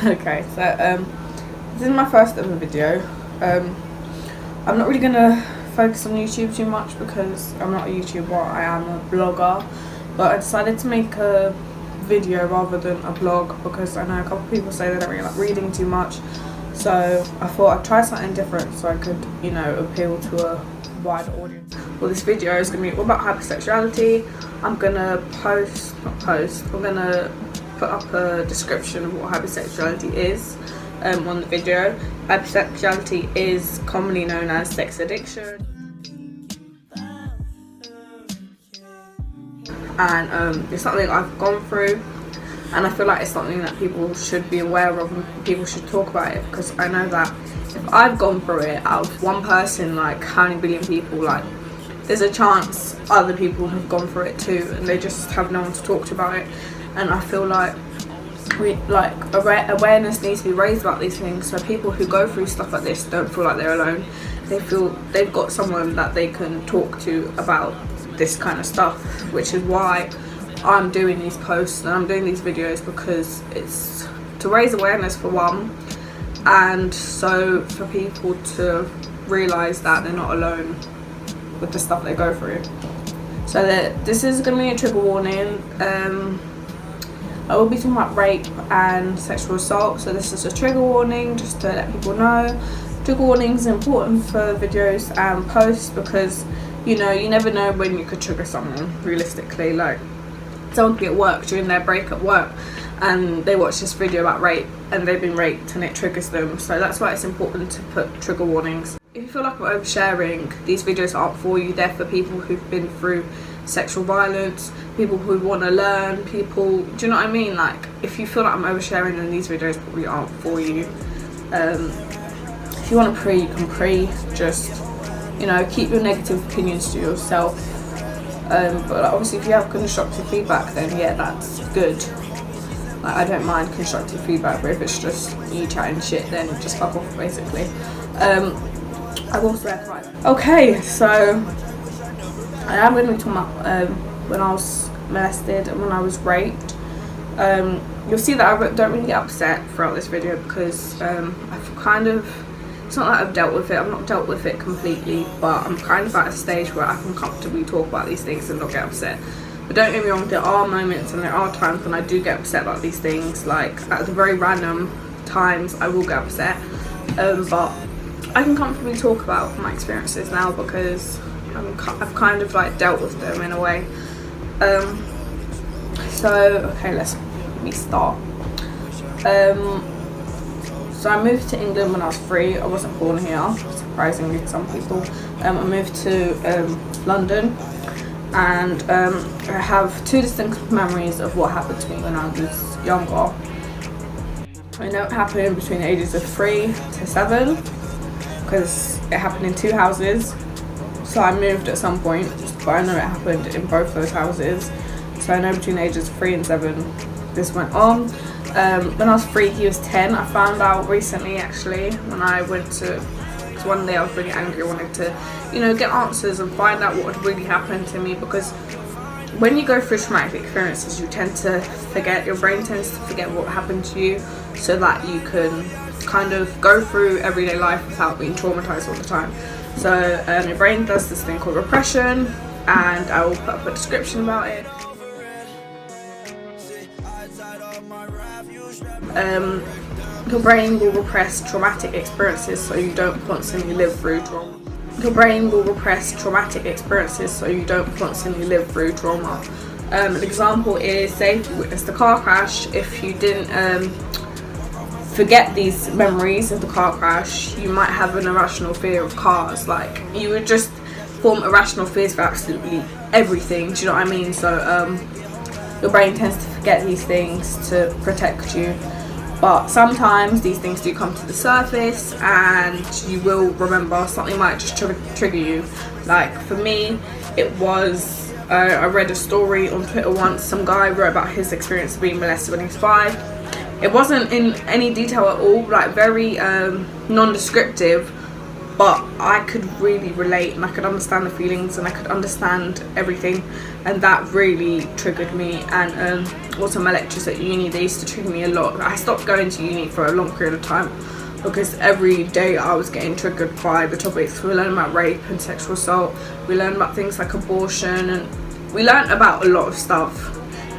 Okay, so this is my first ever video. I'm not really gonna focus on YouTube too much because I'm not a YouTuber, I am a blogger. But I decided to make a video rather than a blog because I know a couple of people say they don't really like reading too much. So I thought I'd try something different so I could, you know, appeal to a wider audience. Well, this video is going to be all about hypersexuality. I'm going to I'm going to put up a description of what hypersexuality is on the video. Hypersexuality is commonly known as sex addiction. And it's something I've gone through, and I feel like it's something that people should be aware of and people should talk about it, because I know that if I've gone through it, out of one person, like how many billion people, like there's a chance other people have gone through it too, and they just have no one to talk to about it. And I feel like awareness needs to be raised about these things, so people who go through stuff like this don't feel like they're alone. They feel they've got someone that they can talk to about this kind of stuff, which is why I'm doing these posts and I'm doing these videos, because it's to raise awareness for one, and so for people to realise that they're not alone with the stuff they go through. So this is going to be a trigger warning. I will be talking about rape and sexual assault, so this is a trigger warning just to let people know. Trigger warnings are important for videos and posts because, you know, you never know when you could trigger someone realistically. Like someone could be at work during their break at work and they watch this video about rape and they've been raped and it triggers them. So that's why it's important to put trigger warnings. If you feel like I'm oversharing, these videos aren't for you. They're for people who've been through sexual violence, people who want to learn, people, do you know what I mean? Like if you feel like I'm oversharing, then these videos probably aren't for you. If you want to pray, you can pray. Just, you know, keep your negative opinions to yourself. But like, obviously if you have constructive feedback, then yeah, that's good. Like I don't mind constructive feedback, but if it's just you chatting shit, then just fuck off basically. I've also had okay, so I am going to be talking about when I was molested and when I was raped. You'll see that I don't really get upset throughout this video because I've kind of, it's not that I've dealt with it, I've not dealt with it completely, but I'm kind of at a stage where I can comfortably talk about these things and not get upset. But don't get me wrong, there are moments and there are times when I do get upset about these things. Like at the very random times I will get upset, but I can comfortably talk about my experiences now because I've kind of like dealt with them in a way. So okay, let me start. So I moved to England when I was 3. I wasn't born here, surprisingly to some people. I moved to London, and I have 2 distinct memories of what happened to me when I was younger. I know it happened between the ages of 3 to 7 because it happened in 2 houses. So I moved at some point, but I know it happened in both those houses. So I know between the ages of 3 and 7 this went on. When I was 3, he was 10. I found out recently actually when I went to, because one day I was really angry, I wanted to, you know, get answers and find out what had really happened to me, because when you go through traumatic experiences you tend to forget, your brain tends to forget what happened to you so that you can kind of go through everyday life without being traumatized all the time. So your brain does this thing called repression, and I will put up a description about it. Your brain will repress traumatic experiences so you don't constantly live through trauma. Your brain will repress traumatic experiences so you don't constantly live through trauma. An example is, say if you witnessed a car crash, if you didn't forget these memories of the car crash, you might have an irrational fear of cars. Like you would just form irrational fears for absolutely everything, do you know what I mean? So your brain tends to forget these things to protect you, but sometimes these things do come to the surface and you will remember. Something might just trigger you. Like for me, it was I read a story on Twitter once. Some guy wrote about his experience of being molested when he was 5. It wasn't in any detail at all, like very non-descriptive, but I could really relate, and I could understand the feelings, and I could understand everything, and that really triggered me. And also my lectures at uni, they used to trigger me a lot. I stopped going to uni for a long period of time because every day I was getting triggered by the topics. We learned about rape and sexual assault, we learned about things like abortion, and we learned about a lot of stuff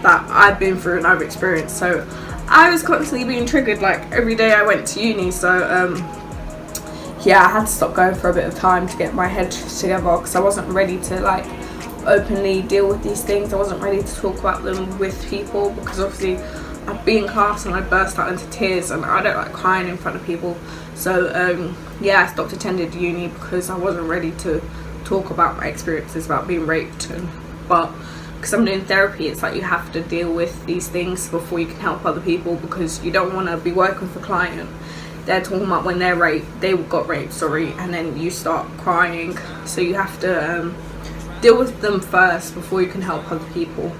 that I've been through and I've experienced. So I was constantly being triggered like every day I went to uni. So yeah, I had to stop going for a bit of time to get my head together, because I wasn't ready to like openly deal with these things. I wasn't ready to talk about them with people, because obviously I'd be in class and I'd burst out into tears, and I don't like crying in front of people. So yeah, I stopped attending uni because I wasn't ready to talk about my experiences about being raped. But because I'm doing therapy, it's like you have to deal with these things before you can help other people, because you don't want to be working with a client, they're talking about when they're raped, they got raped, sorry, and then you start crying. So you have to deal with them first before you can help other people.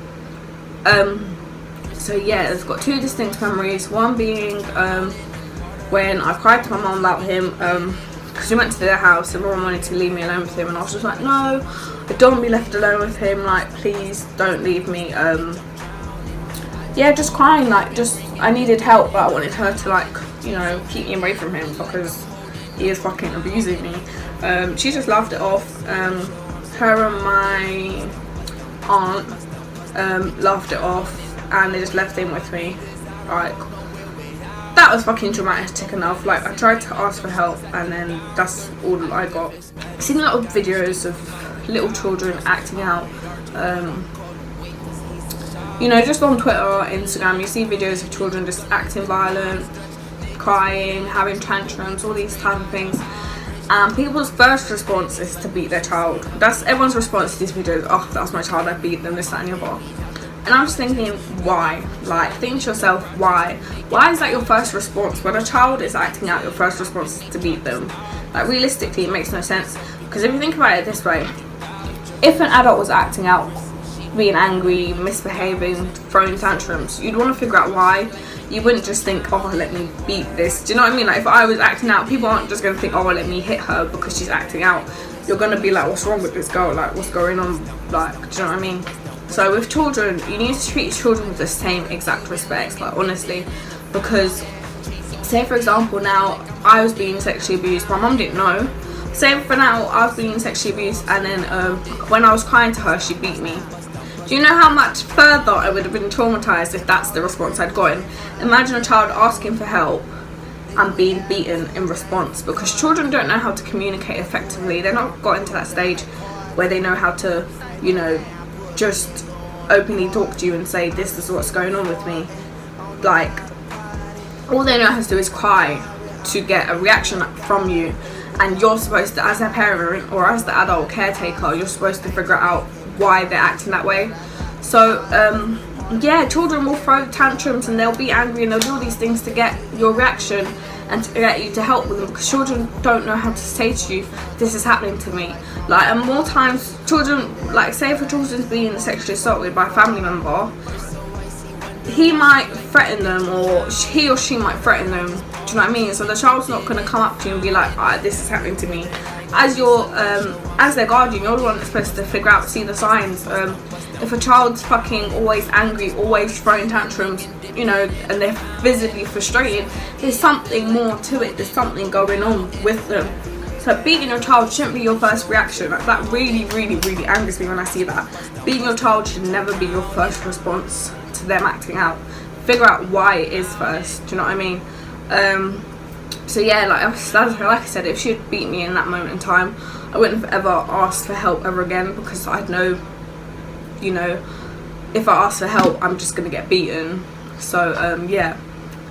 So yeah, it's got two distinct memories. One being when I cried to my mum about him, because we went to their house and everyone wanted to leave me alone with him, and I was just like, no, I don't want to be left alone with him, like please don't leave me. Yeah, just crying, like just I needed help, but I wanted her to like, you know, keep me away from him because he is fucking abusing me. She just laughed it off. Her and my aunt laughed it off, and they just left him with me. Like, that was fucking dramatic enough. Like, I tried to ask for help, and then that's all I got. I've seen a lot of videos of little children acting out. You know, just on Twitter or Instagram, you see videos of children just acting violent, crying, having tantrums, all these type of things. And people's first response is to beat their child. That's everyone's response to these videos. Oh, that's my child, I beat them, this, that, and the other. And I'm just thinking, why? Like, think to yourself, why? Why is that your first response? When a child is acting out, your first response is to beat them. Like, realistically, it makes no sense. Because if you think about it this way, if an adult was acting out, being angry, misbehaving, throwing tantrums, you'd want to figure out why. You wouldn't just think, oh, let me beat this. Do you know what I mean? Like, if I was acting out, people aren't just going to think, oh, let me hit her because she's acting out. You're going to be like, what's wrong with this girl? Like, what's going on? Like, do you know what I mean? So with children, you need to treat children with the same exact respect, like, honestly. Because, say for example, now I was being sexually abused, my mum didn't know. Say for now, I was being sexually abused, and then when I was crying to her, she beat me. Do you know how much further I would have been traumatized if that's the response I'd gotten? Imagine a child asking for help and being beaten in response, because children don't know how to communicate effectively. They're not gotten to that stage where they know how to, you know, just openly talk to you and say, this is what's going on with me. Like, all they know how to do is cry to get a reaction from you, and you're supposed to, as a parent or as the adult caretaker, you're supposed to figure out why they're acting that way. So yeah, children will throw tantrums and they'll be angry and they'll do all these things to get your reaction and to get you to help with them, because children don't know how to say to you, this is happening to me. Like, and more times children, like, say if a children's being sexually assaulted by a family member, he might threaten them, or he or she might threaten them. Do you know what I mean? So the child's not going to come up to you and be like, this is happening to me. As your as their guardian, you're the one that's supposed to figure out, see the signs. If a child's fucking always angry, always throwing tantrums, you know, and they're visibly frustrated, there's something more to it. There's something going on with them. So beating your child shouldn't be your first reaction. Like, that really, really, really angers me when I see that. Beating your child should never be your first response to them acting out. Figure out why it is first. Do you know what I mean? So yeah, like I said, if she had beat me in that moment in time, I wouldn't have ever asked for help ever again, because I'd know, you know, if I ask for help, I'm just gonna get beaten. So yeah.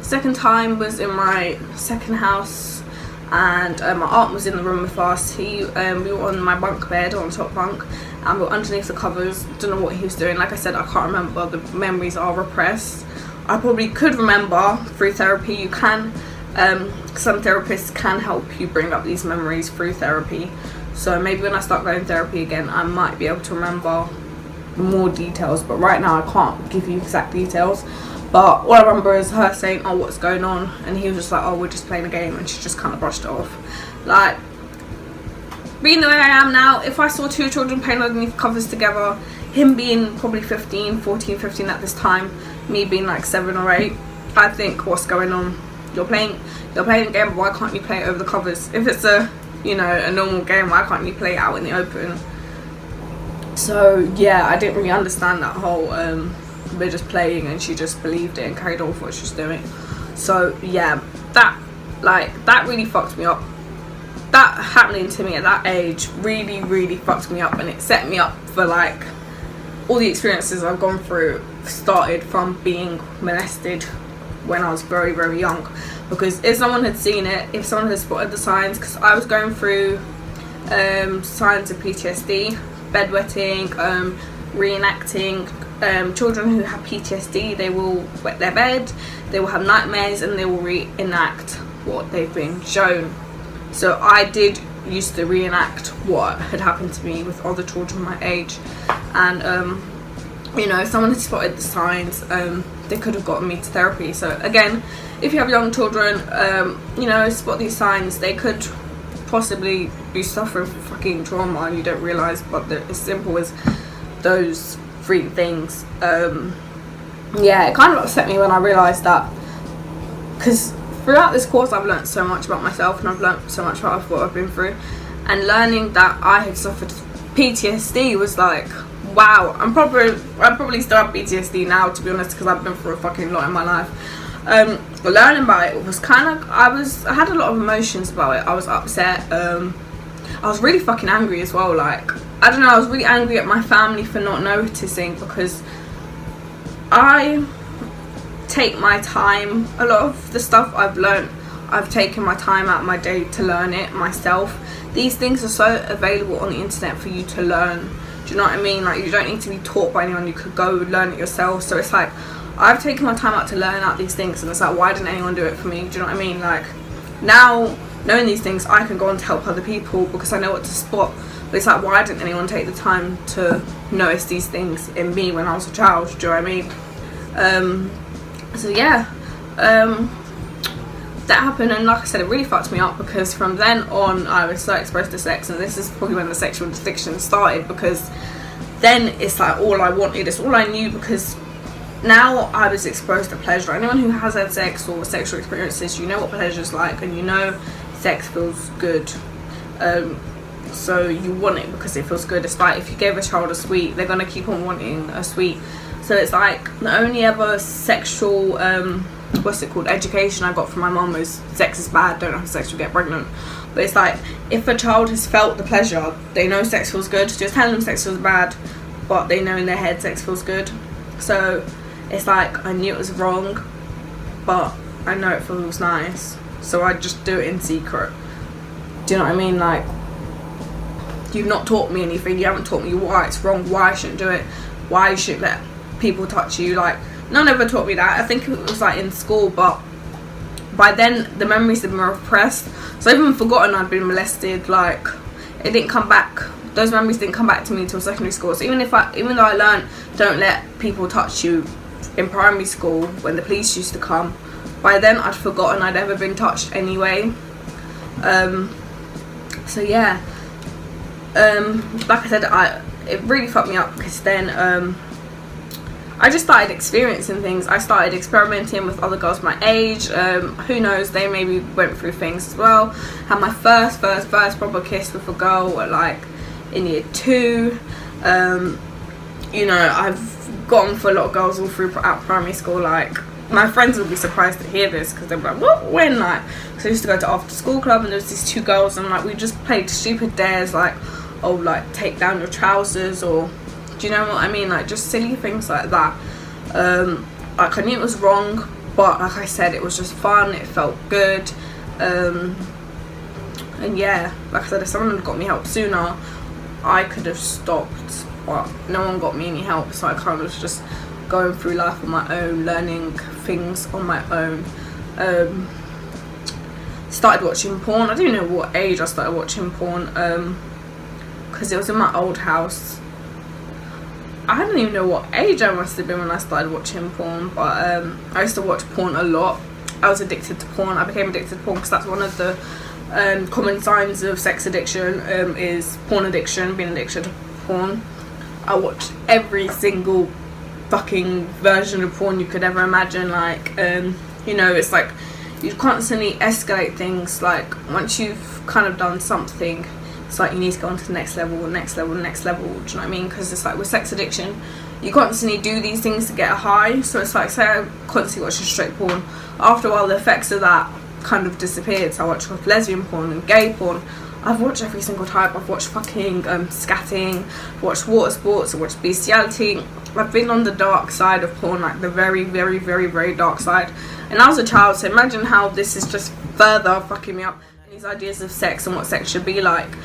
Second time was in my second house, and my aunt was in the room with us. We were on my bunk bed, on top bunk, and we were underneath the covers. Don't know what he was doing. Like I said, I can't remember. The memories are repressed. I probably could remember through therapy. You can, some therapists can help you bring up these memories through therapy. So maybe when I start going therapy again, I might be able to remember more details. But right now, I can't give you exact details. But all I remember is her saying, oh, what's going on? And he was just like, oh, we're just playing a game. And she just kind of brushed it off. Like, being the way I am now, if I saw two children playing underneath covers together, him being probably 14, 15 at this time, me being like 7 or 8, I think, what's going on? You're playing a game, why can't you play it over the covers? If it's a, you know, a normal game, why can't you play it out in the open? So yeah, I didn't really understand that whole we're just playing, and she just believed it and carried on with what she was doing. So yeah, that really fucked me up. That happening to me at that age really fucked me up, and it set me up for like all the experiences I've gone through started from being molested when I was very young. Because if someone had seen it, if someone had spotted the signs, because I was going through signs of PTSD, bedwetting, reenacting. Children who have PTSD, they will wet their bed, they will have nightmares, and they will reenact what they've been shown. So I did used to reenact what had happened to me with other children my age, and you know, if someone had spotted the signs, they could have gotten me to therapy. So again, if you have young children, you know, spot these signs, they could possibly be suffering fucking trauma and you don't realise, but as simple as those 3 things. Yeah, it kind of upset me when I realised that, because throughout this course I've learnt so much about myself, and I've learnt so much about what I've been through, and learning that I had suffered PTSD was like, wow. I probably still have PTSD now, to be honest, because I've been through a fucking lot in my life. Learning about it was kind of, I had a lot of emotions about it. I was upset, I was really fucking angry as well. Like, I don't know, I was really angry at my family for not noticing, because I take my time. A lot of the stuff I've learnt, I've taken my time out of my day to learn it myself. These things are so available on the internet for you to learn. Do you know what I mean? Like, you don't need to be taught by anyone, you could go learn it yourself. So it's like, I've taken my time out to learn out these things, and it's like, why didn't anyone do it for me? Do you know what I mean? Like, now knowing these things, I can go on to help other people because I know what to spot. But it's like, why didn't anyone take the time to notice these things in me when I was a child? Do you know what I mean? So yeah, that happened, and like I said, it really fucked me up, because from then on I was so exposed to sex, and this is probably when the sexual addiction started, because then it's like all I wanted, it's all I knew, because now I was exposed to pleasure. Anyone who has had sex or sexual experiences, you know what pleasure's like, and you know sex feels good. So you want it because it feels good. It's like if you gave a child a sweet, they're gonna keep on wanting a sweet. So it's like the only ever sexual education I got from my mum was sex is bad, don't have sex, you'll get pregnant. But it's like, if a child has felt the pleasure, they know sex feels good. Just telling them sex feels bad, but they know in their head sex feels good. So it's like, I knew it was wrong, but I know it feels nice, so I just do it in secret. Do you know what I mean? Like, you've not taught me anything, you haven't taught me why it's wrong, why I shouldn't do it, why you shouldn't let people touch you. Like, none ever taught me that. I think it was like in school, but by then the memories had been repressed, so I've even forgotten I'd been molested. Like, it didn't come back, those memories didn't come back to me until secondary school. So even though I learned don't let people touch you in primary school when the police used to come, by then I'd forgotten I'd ever been touched anyway. So yeah, like I said, it really fucked me up, because then I just started experiencing things. I started experimenting with other girls my age. Who knows, they maybe went through things as well. Had my first proper kiss with a girl at like in year 2. You know, I've gone for a lot of girls all throughout primary school. Like, my friends would be surprised to hear this, because they'd be like, what, when? Like, so I used to go to after school club, and there was these 2 girls, and like, we just played stupid dares, like, oh, like, take down your trousers, or, do you know what I mean? Like, just silly things like that. Like, I knew it was wrong, but like I said, it was just fun, it felt good. And yeah, like I said, if someone had got me help sooner, I could have stopped, but no one got me any help, so I kind of was just going through life on my own, learning things on my own. Started watching porn. I don't know what age I started watching porn, because it was in my old house. I don't even know what age I must have been when I started watching porn, but I used to watch porn a lot. I was addicted to porn. I became addicted to porn because that's one of the common signs of sex addiction is porn addiction, being addicted to porn. I watch every single fucking version of porn you could ever imagine. Like, you know, it's like you constantly escalate things. Like, once you've kind of done something, it's like you need to go on to the next level, next level, next level. Do you know what I mean? Because it's like with sex addiction, you constantly do these things to get a high. So it's like, say I constantly watch straight porn, after a while the effects of that kind of disappeared. So I watch lesbian porn and gay porn. I've watched every single type. I've watched fucking scatting, watched water sports, I've watched bestiality. I've been on the dark side of porn, like the very, very, very, very dark side. And I was a child, so imagine how this is just further fucking me up. These ideas of sex and what sex should be like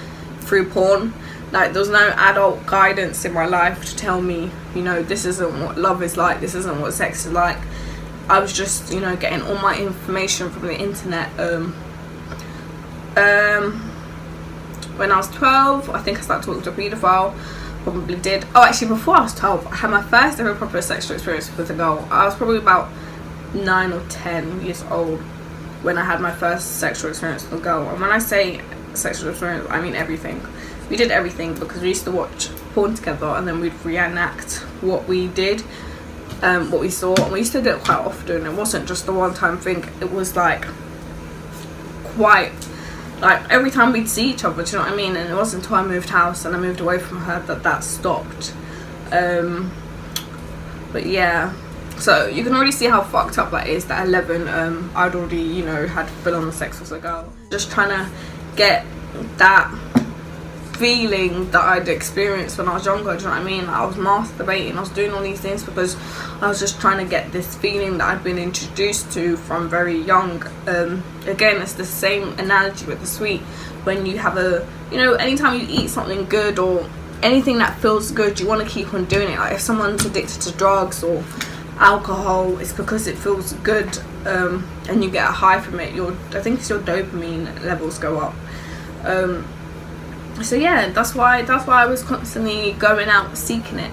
through porn. Like, there was no adult guidance in my life to tell me, you know, this isn't what love is like, this isn't what sex is like. I was just, you know, getting all my information from the internet. When I was 12, I think I started talking to a paedophile. Probably did. Oh, actually, before I was 12, I had my first ever proper sexual experience with a girl. I was probably about 9 or 10 years old when I had my first sexual experience with a girl. And when I say sexual experience, I mean everything. We did everything because we used to watch porn together and then we'd reenact what we did, what we saw. And we used to do it quite often. It wasn't just a one-time thing. It was like quite, like every time we'd see each other, do you know what I mean? And it wasn't until I moved house and I moved away from her that stopped. But yeah, so you can already see how fucked up that is. That 11, I'd already, you know, had full-on sex with a girl. Just trying to get that feeling that I'd experienced when I was younger, do you know what I mean? I was masturbating, I was doing all these things because I was just trying to get this feeling that I'd been introduced to from very young. Again, it's the same analogy with the sweet. When you have you know, anytime you eat something good or anything that feels good, you want to keep on doing it. Like, if someone's addicted to drugs or alcohol, it's because it feels good, and you get a high from it. I think it's your dopamine levels go up. So yeah, that's why I was constantly going out seeking it.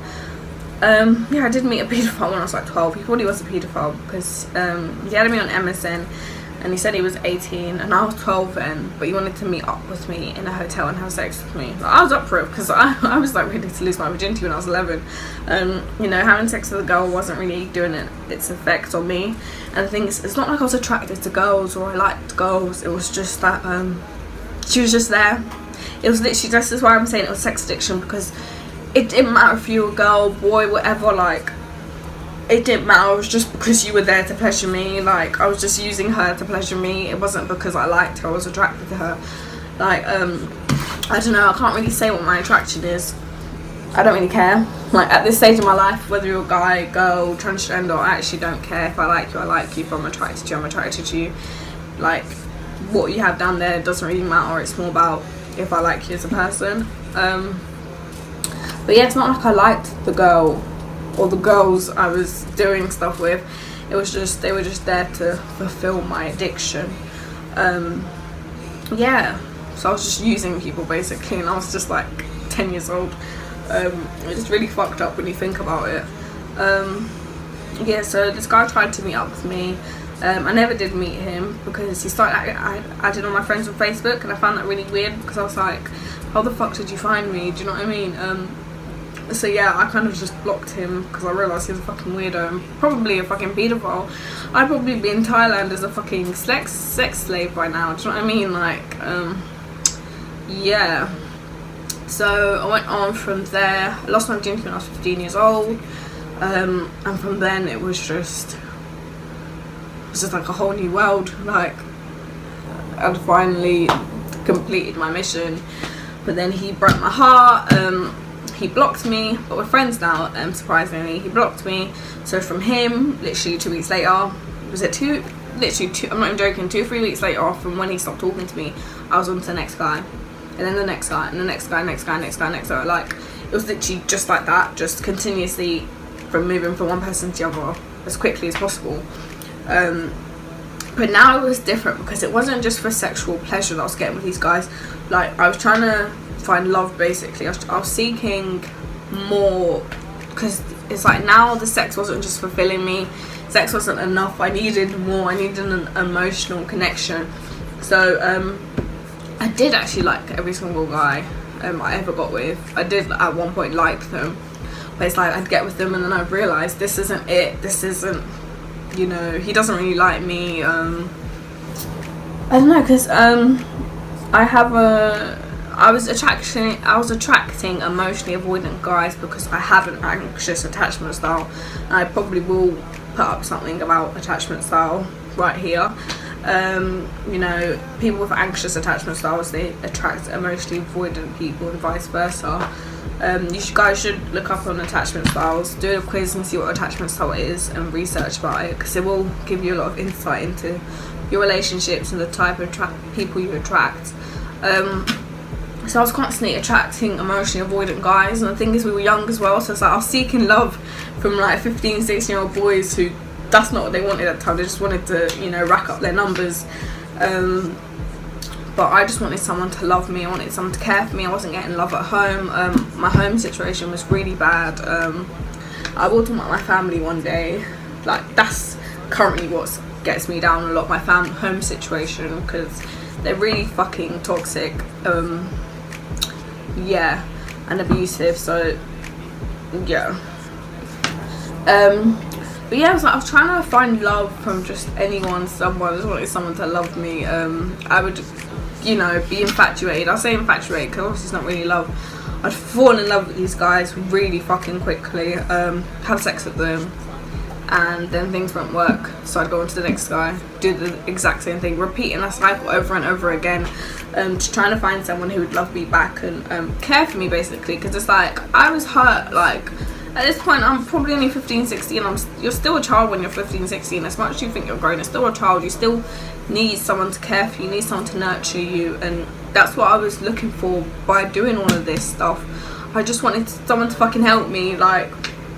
Yeah, I did meet a paedophile when I was like 12. He thought he was a paedophile because he had me on MSN and he said he was 18 and I was 12 then, but he wanted to meet up with me in a hotel and have sex with me. Like, I was up for it because I was like ready to lose my virginity when I was 11. You know, having sex with a girl wasn't really doing its effect on me. And the thing is, it's not like I was attracted to girls or I liked girls. It was just that she was just there. It was literally, this is why I'm saying it was sex addiction, because it didn't matter if you were a girl, boy, whatever, like, it didn't matter. It was just because you were there to pleasure me. Like, I was just using her to pleasure me. It wasn't because I liked her, I was attracted to her. Like, I don't know, I can't really say what my attraction is. I don't really care. Like, at this stage of my life, whether you're a guy, girl, transgender, I actually don't care. If I like you, I like you. If I'm attracted to you, I'm attracted to you. Like, what you have down there doesn't really matter. It's more about if I like you as a person. But yeah, it's not like I liked the girl or the girls I was doing stuff with. It was just, they were just there to fulfill my addiction. Yeah, so I was just using people basically, and I was just like 10 years old. It's really fucked up when you think about it. Yeah, so this guy tried to meet up with me. I never did meet him because he started adding all my friends on Facebook, and I found that really weird because I was like, how the fuck did you find me? Do you know what I mean? So yeah, I kind of just blocked him because I realised he was a fucking weirdo and probably a fucking paedophile. I'd probably be in Thailand as a fucking sex slave by now, do you know what I mean? Like, yeah. So I went on from there. I lost my virginity when I was 15 years old. And from then it was just like a whole new world. Like, I'd finally completed my mission, but then he broke my heart. He blocked me, but we're friends now. Surprisingly, he blocked me. So from him, literally 2 weeks later, was it two? Literally two. I'm not even joking. 2 or 3 weeks later, from when he stopped talking to me, I was on to the next guy, and then the next guy, and the next guy, next guy, next guy, next guy. Like, it was literally just like that, just continuously from moving from one person to the other as quickly as possible. But now it was different because it wasn't just for sexual pleasure that I was getting with these guys. Like, I was trying to find love basically. I was seeking more, because it's like now the sex wasn't just fulfilling me. Sex wasn't enough. I needed more. I needed an emotional connection. So did actually like every single guy I ever got with. I did at one point like them, but it's like I'd get with them and then I'd realise this isn't it, this isn't, you know, he doesn't really like me. I don't know, because I was attracting emotionally avoidant guys because I have an anxious attachment style, and I probably will put up something about attachment style right here. You know, people with anxious attachment styles, they attract emotionally avoidant people and vice versa. You guys should look up on attachment styles, do a quiz and see what attachment style is and research about it, because it will give you a lot of insight into your relationships and the type of people you attract. So I was constantly attracting emotionally avoidant guys, and the thing is, we were young as well, so it's like I was seeking love from like 15, 16-year-old boys who, that's not what they wanted at the time. They just wanted to, you know, rack up their numbers. But I just wanted someone to love me. I wanted someone to care for me. I wasn't getting love at home. My home situation was really bad. I will talk about my family one day. Like, that's currently what gets me down a lot, my home situation, because they're really fucking toxic. Yeah, and abusive. So yeah. But yeah, I was trying to find love from just someone. I just wanted someone to love me. I would, you know, be infatuated. I say infatuated because obviously it's not really love. I'd fall in love with these guys really fucking quickly, have sex with them, and then things won't work, so I'd go on to the next guy, do the exact same thing, repeating that cycle over and over again, just trying to find someone who would love me back and care for me, basically, because it's like, I was hurt. Like, at this point, I'm probably only 15, 16, you're still a child when you're 15, 16, as much as you think you're grown, you're still a child, you still need someone to care for you, need someone to nurture you, and that's what I was looking for by doing all of this stuff. I just wanted someone to fucking help me, like,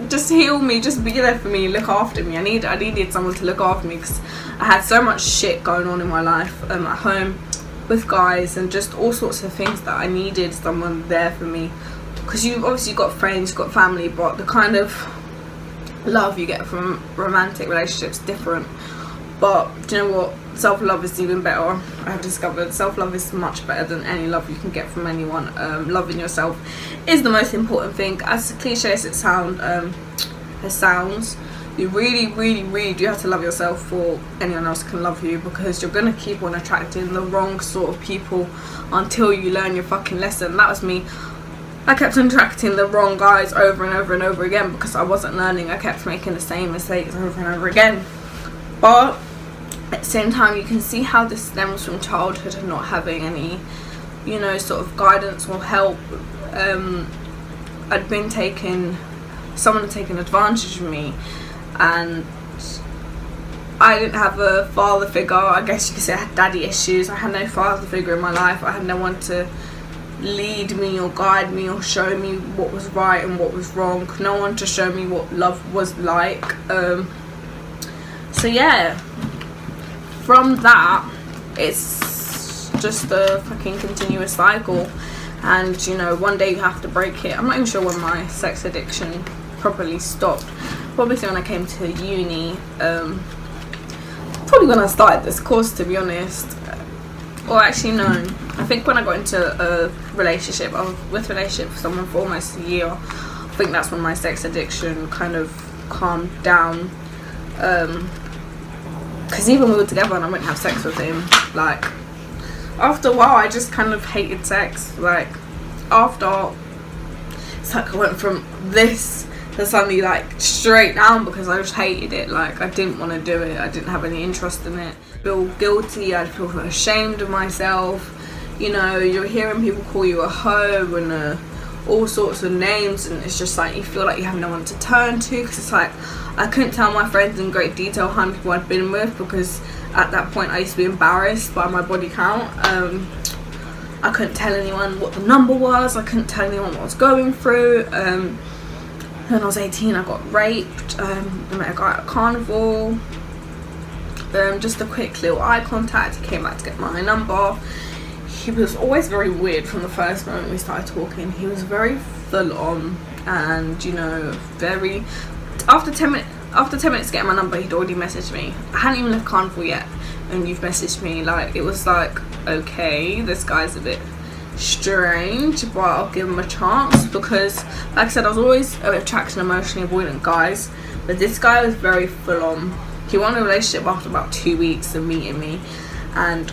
just heal me, just be there for me, look after me. I needed someone to look after me, because I had so much shit going on in my life, at home, with guys, and just all sorts of things that I needed someone there for me. Because you've obviously got friends, you've got family, but the kind of love you get from romantic relationships is different. But do you know what? Self-love is even better. I have discovered self-love is much better than any love you can get from anyone. Loving yourself is the most important thing. As cliche as it sounds, you really, really, really do have to love yourself for anyone else can love you, because you're gonna keep on attracting the wrong sort of people until you learn your fucking lesson. That was me. I kept attracting the wrong guys over and over and over again because I wasn't learning. I kept making the same mistakes over and over again. But at the same time, you can see how this stems from childhood and not having any, you know, sort of guidance or help. Someone had taken advantage of me, and I didn't have a father figure. I guess you could say I had daddy issues. I had no father figure in my life. I had no one to lead me or guide me or show me what was right and what was wrong. No one to show me what love was like. So yeah, from that, it's just a fucking continuous cycle, and you know, one day you have to break it. I'm not even sure when my sex addiction properly stopped. Probably when I came to uni, probably when I started this course, to be honest. Or actually no, I think when I got into a relationship, I was with someone for almost a year. I think that's when my sex addiction kind of calmed down. Because even we were together and I wouldn't have sex with him, like, after a while I just kind of hated sex. Like, after, it's like I went from this to suddenly like straight down because I just hated it. Like, I didn't want to do it, I didn't have any interest in it. I'd feel guilty, I'd feel ashamed of myself. You know, you're hearing people call you a hoe and all sorts of names, and it's just like you feel like you have no one to turn to, because it's like I couldn't tell my friends in great detail how many people I'd been with, because at that point I used to be embarrassed by my body count. I couldn't tell anyone what the number was, I couldn't tell anyone what I was going through. When I was 18 I got raped. I met a guy at a carnival. Just a quick little eye contact, he came back to get my number. He was always very weird from the first moment we started talking. He was very full on, and you know, very, after 10 minutes, after 10 minutes getting my number, he'd already messaged me. I hadn't even left Carnival yet, and you've messaged me. Like, it was like, okay, this guy's a bit strange, but I'll give him a chance, because like I said, I was always attracted and emotionally avoidant guys, but this guy was very full on. He wanted a relationship after about 2 weeks of meeting me, and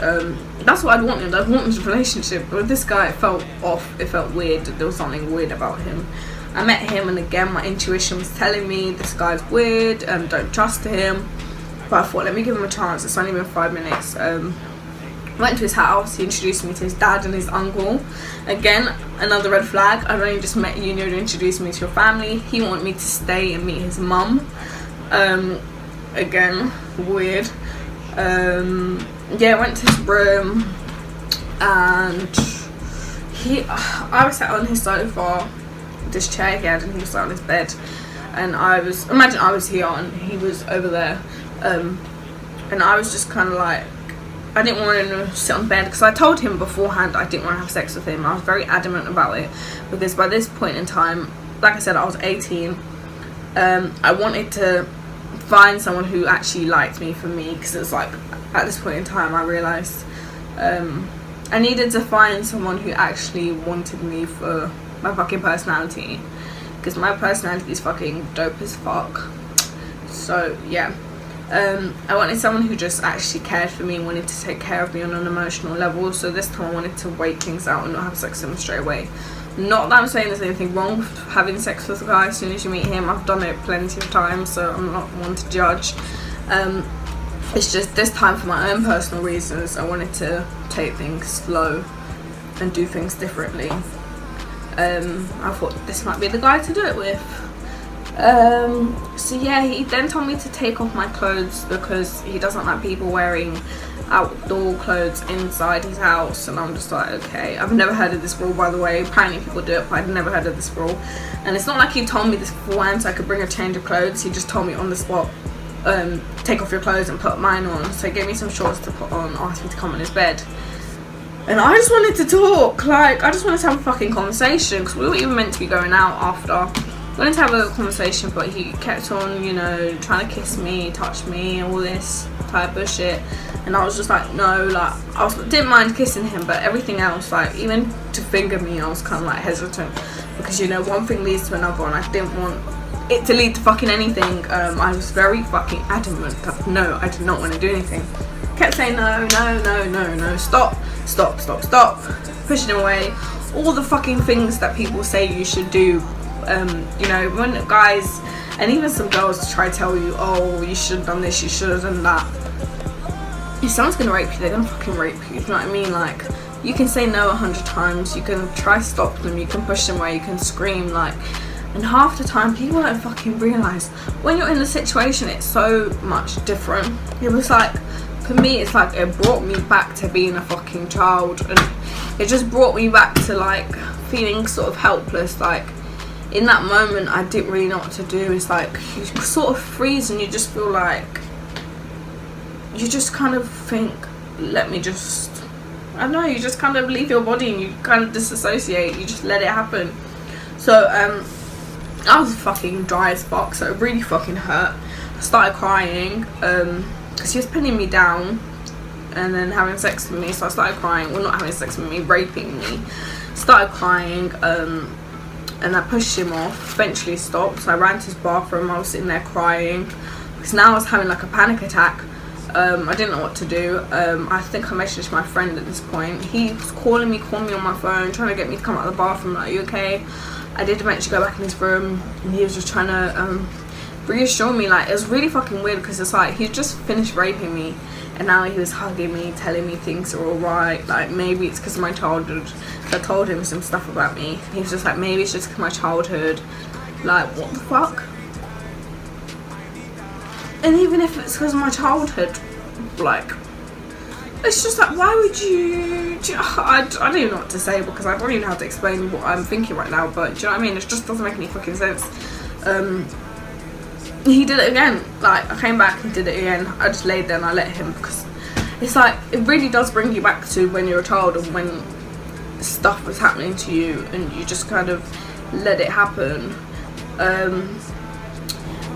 that's what I'd wanted. I wanted a relationship, but with this guy, it felt off, it felt weird. There was something weird about him. I met him, and again my intuition was telling me this guy's weird and don't trust him, but I thought, let me give him a chance. It's only been 5 minutes. Went to his house, he introduced me to his dad and his uncle. Again, another red flag. I've only just met you and you're introducing me to your family. He wanted me to stay and meet his mum. Again, weird. Yeah, went to his room, and I was sat on his sofa, this chair he had, and he was sat on his bed, and imagine I was here and he was over there, and I was just kind of like, I didn't want him to sit on bed, because I told him beforehand I didn't want to have sex with him. I was very adamant about it, because by this point in time, like I said, I was 18. I wanted to find someone who actually liked me for me, because it's like, at this point in time I realised I needed to find someone who actually wanted me for my fucking personality, because my personality is fucking dope as fuck. So yeah, I wanted someone who just actually cared for me, wanted to take care of me on an emotional level. So this time I wanted to wait things out and not have sex with him straight away. Not that I'm saying there's anything wrong with having sex with a guy as soon as you meet him. I've done it plenty of times, so I'm not one to judge. It's just this time, for my own personal reasons, I wanted to take things slow and do things differently. I thought this might be the guy to do it with. So yeah, he then told me to take off my clothes, because he doesn't like people wearing outdoor clothes inside his house. And I'm just like, okay, I've never heard of this rule, by the way. Apparently people do it, but I'd never heard of this rule. And it's not like he told me this beforehand so I could bring a change of clothes. He just told me on the spot, take off your clothes and put mine on. So he gave me some shorts to put on, asked me to come on his bed, and I just wanted to talk. Like, I just wanted to have a fucking conversation, because we were even meant to be going out after. I wanted to have a conversation, but he kept on, you know, trying to kiss me, touch me, all this type of shit. And I was just like, no, like, didn't mind kissing him, but everything else, like, even to finger me, I was kind of like hesitant, because, you know, one thing leads to another, and I didn't want it to lead to fucking anything. I was very fucking adamant that no, I did not want to do anything. Kept saying no, stop, pushing away, all the fucking things that people say you should do. You know, when guys and even some girls try to tell you, oh, you should have done this, you should have done that. If someone's gonna rape you, they're gonna fucking rape you. Do you know what I mean? Like, you can say no 100 times, you can try to stop them, you can push them away, you can scream, like, and half the time people don't fucking realise when you're in the situation it's so much different. It was like, for me, it's like it brought me back to being a fucking child, and it just brought me back to like feeling sort of helpless. Like, in that moment I didn't really know what to do. It's like you sort of freeze, and you just feel like, you just kind of think, let me just, I don't know, you just kind of leave your body and you kind of disassociate, you just let it happen. So I was fucking dry as fuck, so it really fucking hurt. I started crying because he was pinning me down and then having sex with me. So I started crying, well, not having sex with me, raping me. Started crying, and I pushed him off. Eventually stopped, so I ran to his bathroom. I was sitting there crying because now I was having like a panic attack. I didn't know what to do. I think I messaged my friend at this point. He was calling me on my phone, trying to get me to come out of the bathroom. Like, are you okay? I did eventually go back in his room, and he was just trying to reassure me. Like, it was really fucking weird, because it's like he just finished raping me, and now he was hugging me, telling me things are alright. Like, maybe it's because of my childhood. So I told him some stuff about me. He was just like, maybe it's just because of my childhood. Like, what the fuck? And even if it's because of my childhood, like, it's just like, why would you I don't even know what to say, because I don't even know how to explain what I'm thinking right now, but do you know what I mean? It just doesn't make any fucking sense. He did it again. Like, I came back and did it again. I just laid there and I let him, because it's like, it really does bring you back to when you're a child and when stuff was happening to you and you just kind of let it happen.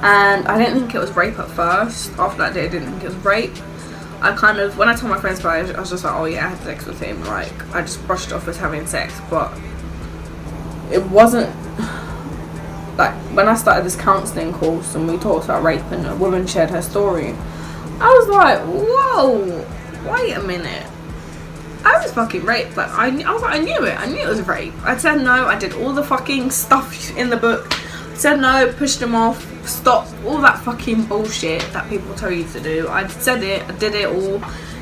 and I didn't think it was rape at first. After that day, I didn't think it was rape. I kind of, when I told my friends about it, I was just like, oh yeah, I had sex with him. Like, I just brushed it off as having sex, but it wasn't. Like, when I started this counselling course and we talked about rape and a woman shared her story, I was like, whoa, wait a minute. I was fucking raped. Like, I was like, I knew it was rape. I said no, I did all the fucking stuff in the book. I said no, pushed him off, stopped, all that fucking bullshit that people tell you to do. I said it, I did it all.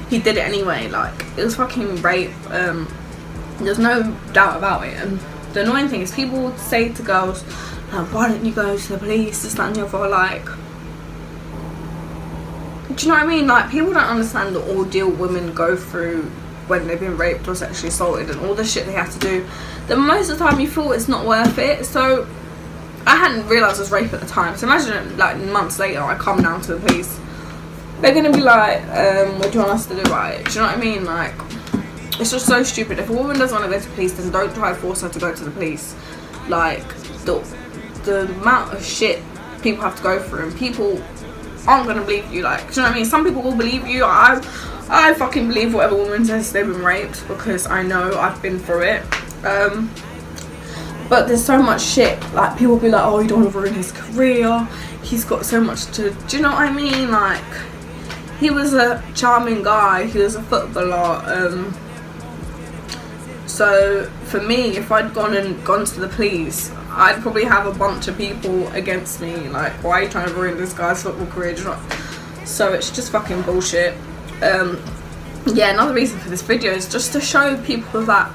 He did it anyway. Like, it was fucking rape. There's no doubt about it. And the annoying thing is, people say to girls, why don't you go to the police, this, that and the other. Like, do you know what I mean? Like, people don't understand the ordeal women go through when they've been raped or sexually assaulted and all the shit they have to do. Then most of the time you feel it's not worth it. So I hadn't realised it was rape at the time. So imagine, like, months later I come down to the police. They're gonna be like, what do you want us to do about it? Do you know what I mean? Like, it's just so stupid. If a woman doesn't want to go to the police, then don't try to force her to go to the police. Like, the amount of shit people have to go through, and people aren't gonna believe you. Like, do you know what I mean? Some people will believe you. I fucking believe whatever woman says they've been raped, because I know I've been through it. But there's so much shit. Like, people be like, oh, you don't want to ruin his career, he's got so much to, do you know what I mean? Like, he was a charming guy, he was a footballer. So for me, if I'd gone to the police, I'd probably have a bunch of people against me. Like, why are you trying to ruin this guy's football career? Do you know? So it's just fucking bullshit. Yeah, another reason for this video is just to show people that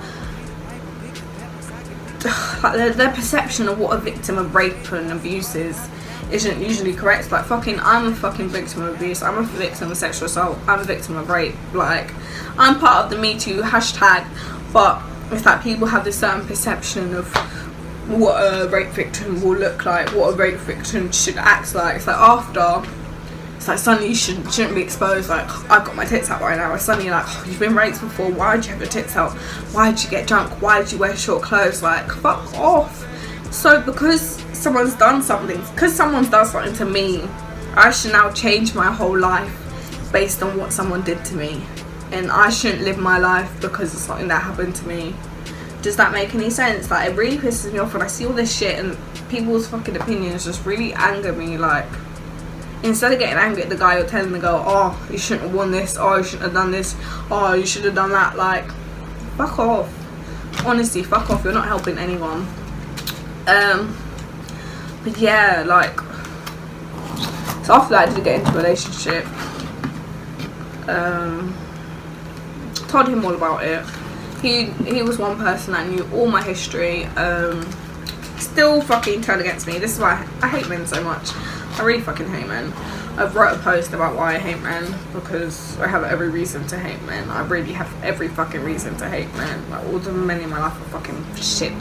like, their perception of what a victim of rape and abuse is isn't usually correct. Like, fucking, I'm a fucking victim of abuse, I'm a victim of sexual assault, I'm a victim of rape. Like, I'm part of the Me Too hashtag, but it's like people have this certain perception of what a rape victim will look like, what a rape victim should act like. It's like, after, it's like, suddenly you shouldn't be exposed. Like, I've got my tits out right now. It's suddenly like, oh, you've been raped before, why did you have your tits out? Why did you get drunk? Why did you wear short clothes? Like, fuck off. So because someone's done something to me, I should now change my whole life based on what someone did to me. And I shouldn't live my life because of something that happened to me. Does that make any sense? Like, it really pisses me off when I see all this shit, and people's fucking opinions just really anger me. Like, instead of getting angry at the guy, you're telling the girl, oh, you shouldn't have worn this, oh, you shouldn't have done this, oh, you should have done that. Like, fuck off. Honestly, fuck off. You're not helping anyone. But yeah, like, so after that I did get into a relationship. Told him all about it. He was one person that knew all my history. Still fucking turned against me. This is why I hate men so much. I really fucking hate men. I've wrote a post about why I hate men, because I have every reason to hate men. I really have every fucking reason to hate men. Like, all the men in my life are fucking shit.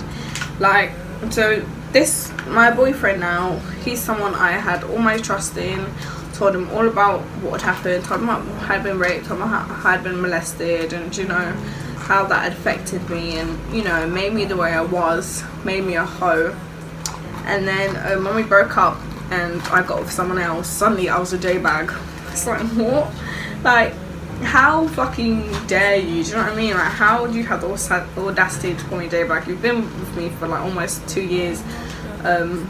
Like, so this, my boyfriend now, he's someone I had all my trust in. Told him all about what had happened, told him how I had been raped, told him how I had been molested, and, you know, how that had affected me, and, you know, made me the way I was, made me a hoe. And then when we broke up and I got with someone else, suddenly I was a J-bag. It's like, what? Like, how fucking dare you? Do you know what I mean? Like, how do you have the audacity to call me J-bag? You've been with me for like almost 2 years, and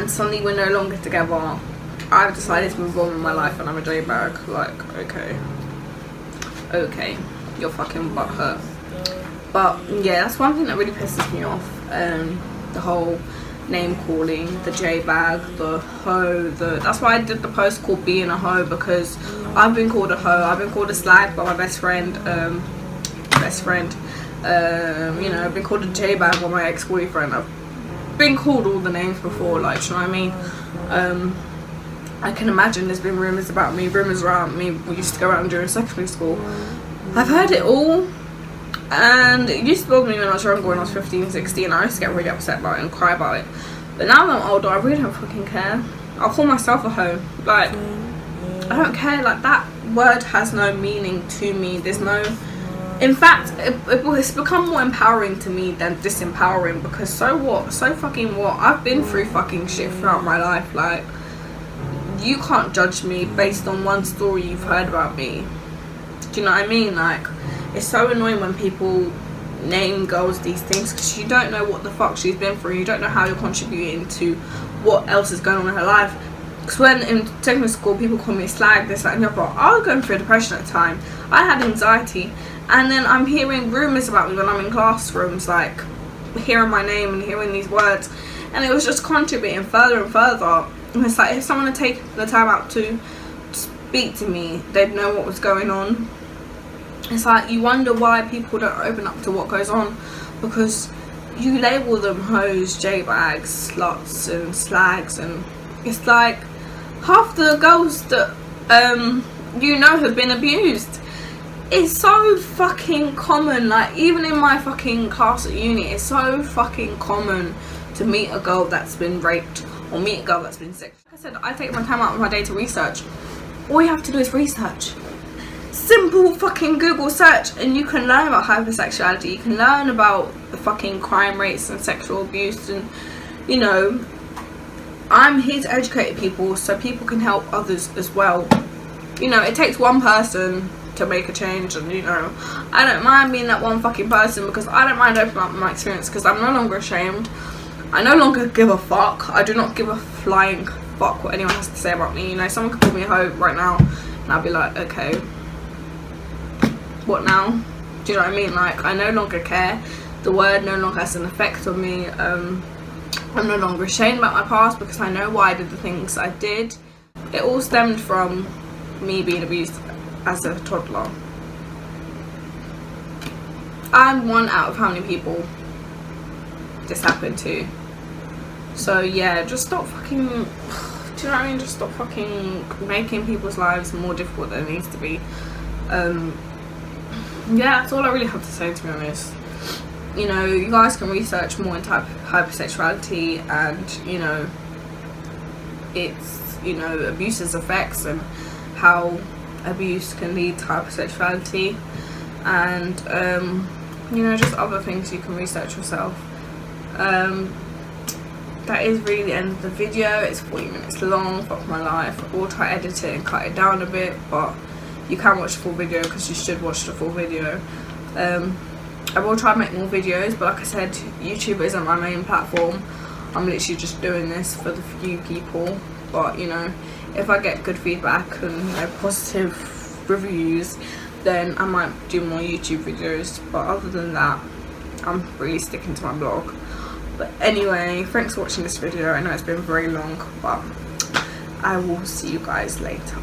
suddenly we're no longer together. I've decided to move on with my life and I'm a J-bag. Like, okay, you're fucking butthurt. But yeah, that's one thing that really pisses me off. The whole name calling, the J-bag, the hoe, that's why I did the post called Being a Hoe, because I've been called a hoe, I've been called a slag by my best friend, you know, I've been called a J-bag by my ex-boyfriend. I've been called all the names before, like, do you know what I mean? I can imagine there's been rumours about me, rumours around me. We used to go around during secondary school. I've heard it all, and it used to bother me when I was younger, when I was 15, 16. I used to get really upset about it and cry about it. But now that I'm older, I really don't fucking care. I'll call myself a hoe. Like, I don't care. Like, that word has no meaning to me. There's no In fact, it's become more empowering to me than disempowering, because so what? So fucking what? I've been through fucking shit throughout my life. Like, you can't judge me based on one story you've heard about me. Do you know what I mean? Like, it's so annoying when people name girls these things, because you don't know what the fuck she's been through. You don't know how you're contributing to what else is going on in her life. Because when in secondary school people call me slag, this, that and the other, I was going through depression at the time. I had anxiety, and then I'm hearing rumours about me when I'm in classrooms, like hearing my name and hearing these words, and it was just contributing further and further. And it's like, if someone had taken the time out to speak to me, they'd know what was going on. It's like, you wonder why people don't open up to what goes on, because you label them hoes, J-bags, sluts and slags, and it's like half the girls that you know have been abused. It's so fucking common. Like, even in my fucking class at uni, it's so fucking common to meet a girl that's been raped or meet a girl that's been sick. Like I said, I take my time out of my day to research. All you have to do is research. Simple fucking Google search, and you can learn about hypersexuality. You can learn about the fucking crime rates and sexual abuse, and you know, I'm here to educate people so people can help others as well. You know, it takes one person to make a change, and you know, I don't mind being that one fucking person, because I don't mind opening up my experience, because I'm no longer ashamed. I no longer give a fuck. I do not give a flying fuck what anyone has to say about me. You know, someone could call me a hoe right now and I'll be like, okay, what now? Do you know what I mean? Like, I no longer care. The word no longer has an effect on me. I'm no longer ashamed about my past, because I know why I did the things I did. It all stemmed from me being abused as a toddler. I'm one out of how many people this happened to. So yeah, just stop fucking, do you know what I mean? Just stop fucking making people's lives more difficult than it needs to be. Yeah, that's all I really have to say, to be honest. You know, you guys can research more into hypersexuality, and you know, it's, you know, abuse's effects and how abuse can lead to hypersexuality, and you know, just other things you can research yourself. That is really the end of the video. It's 40 minutes long. Fuck my life. I will try to edit it and cut it down a bit, but you can watch the full video, because you should watch the full video. I will try to make more videos, but like I said, YouTube isn't my main platform. I'm literally just doing this for the few people. But you know, if I get good feedback and, you know, positive reviews, then I might do more YouTube videos. But other than that, I'm really sticking to my blog. But anyway, thanks for watching this video. I know it's been very long, but I will see you guys later.